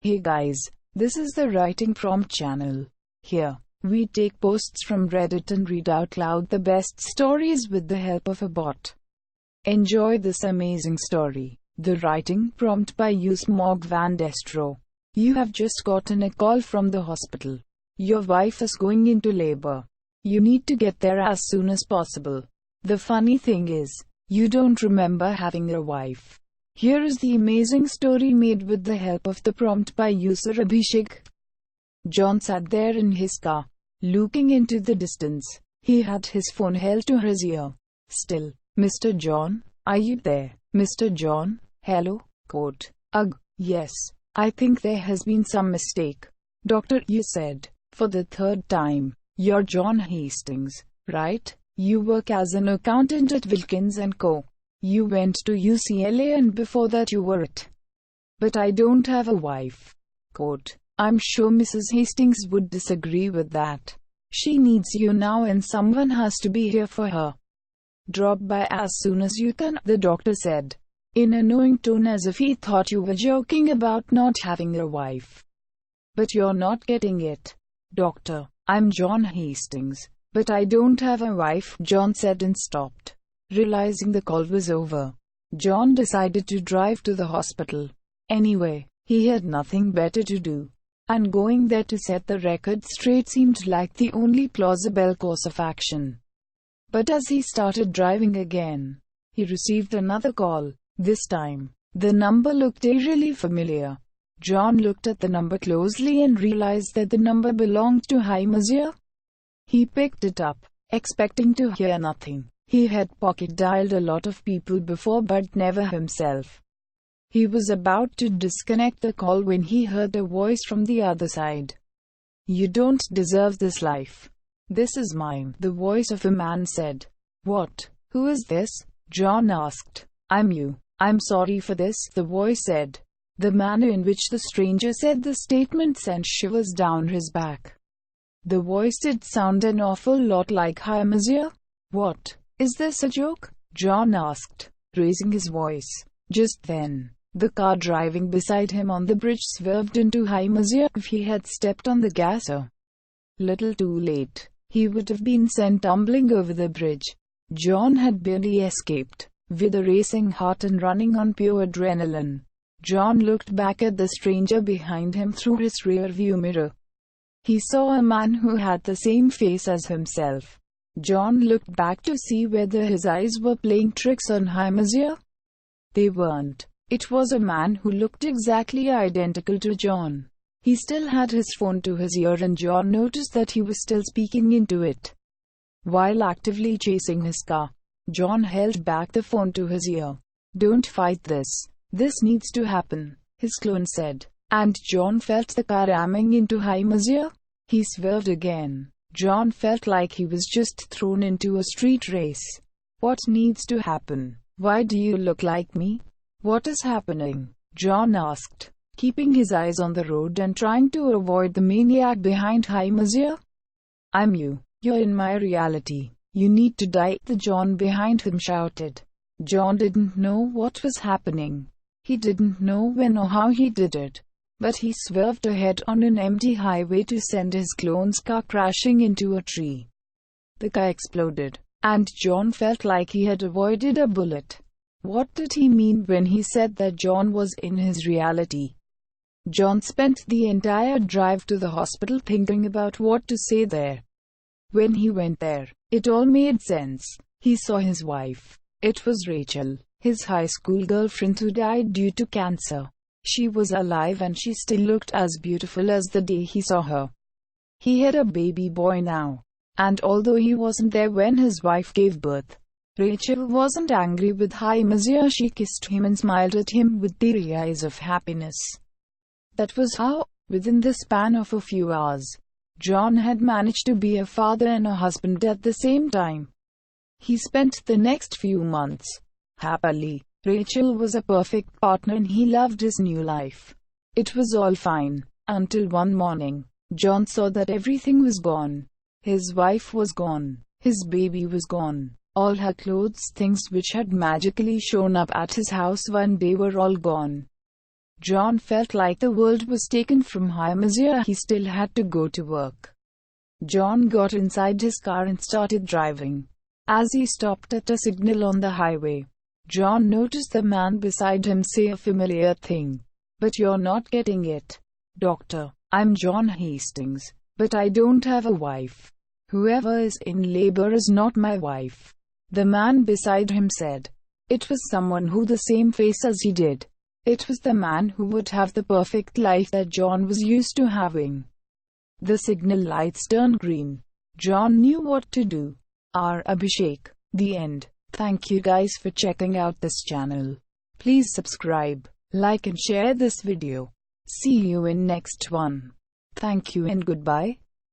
Hey guys, this is the Writing Prompt channel. Here, we take posts from Reddit and read out loud the best stories with the help of a bot. Enjoy this amazing story. The Writing Prompt by Usmog van Destro. You have just gotten a call from the hospital. Your wife is going into labor. You need to get there as soon as possible. The funny thing is, you don't remember having a wife. Here is the amazing story made with the help of the prompt by user Abhishek. John sat there in his car, looking into the distance. He had his phone held to his ear. Still, Mr. John, are you there? Mr. John, hello, quote. Ugh, yes, I think there has been some mistake. Doctor, you said, for the third time, you're John Hastings, right? You work as an accountant at Wilkins & Co. You went to UCLA and before that you were at. But I don't have a wife. Quote. I'm sure Mrs. Hastings would disagree with that. She needs you now and someone has to be here for her. Drop by as soon as you can, the doctor said, in a knowing tone as if he thought you were joking about not having a wife. But you're not getting it. Doctor, I'm John Hastings, but I don't have a wife, John said and stopped. Realizing the call was over, John decided to drive to the hospital. Anyway, he had nothing better to do, and going there to set the record straight seemed like the only plausible course of action. But as he started driving again, he received another call. This time, the number looked eerily familiar. John looked at the number closely and realized that the number belonged to Hi Monsieur. He picked it up, expecting to hear nothing. He had pocket-dialed a lot of people before but never himself. He was about to disconnect the call when he heard a voice from the other side. You don't deserve this life. This is mine, the voice of a man said. What? Who is this? John asked. I'm you. I'm sorry for this, the voice said. The manner in which the stranger said the statement sent shivers down his back. The voice did sound an awful lot like Hi Monsieur. What? Is this a joke? John asked, raising his voice. Just then, the car driving beside him on the bridge swerved into Hi Monsieur. If he had stepped on the gas a little too late, he would have been sent tumbling over the bridge. John had barely escaped. With a racing heart and running on pure adrenaline, John looked back at the stranger behind him through his rear-view mirror. He saw a man who had the same face as himself. John looked back to see whether his eyes were playing tricks on Hi Monsieur. They weren't. It was a man who looked exactly identical to John. He still had his phone to his ear and John noticed that he was still speaking into it. While actively chasing his car, John held back the phone to his ear. Don't fight this. This needs to happen, his clone said. And John felt the car ramming into Hi Monsieur. He swerved again. John felt like he was just thrown into a street race. What needs to happen? Why do you look like me? What is happening? John asked, keeping his eyes on the road and trying to avoid the maniac behind Hi Monsieur. I'm you. You're in my reality. You need to die, the John behind him shouted. John didn't know what was happening. He didn't know when or how he did it. But he swerved ahead on an empty highway to send his clone's car crashing into a tree. The car exploded, and John felt like he had avoided a bullet. What did he mean when he said that John was in his reality? John spent the entire drive to the hospital thinking about what to say there. When he went there, it all made sense. He saw his wife. It was Rachel, his high school girlfriend who died due to cancer. She was alive and she still looked as beautiful as the day he saw her. He had a baby boy now. And although he wasn't there when his wife gave birth, Rachel wasn't angry with Hi Monsieur. She kissed him and smiled at him with teary eyes of happiness. That was how, within the span of a few hours, John had managed to be a father and a husband at the same time. He spent the next few months happily. Rachel was a perfect partner and he loved his new life. It was all fine, until one morning, John saw that everything was gone. His wife was gone. His baby was gone. All her clothes, things which had magically shown up at his house one day, were all gone. John felt like the world was taken from him, as yet he still had to go to work. John got inside his car and started driving. As he stopped at a signal on the highway, John noticed the man beside him say a familiar thing. "But you're not getting it, Doctor. I'm John Hastings, but I don't have a wife. Whoever is in labor is not my wife," the man beside him said. It was someone who had the same face as he did. It was the man who would have the perfect life that John was used to having. The signal lights turned green. John knew what to do. R. Abhishek. The end. Thank you guys for checking out this channel. Please subscribe, like and share this video. See you in next one. Thank you and goodbye.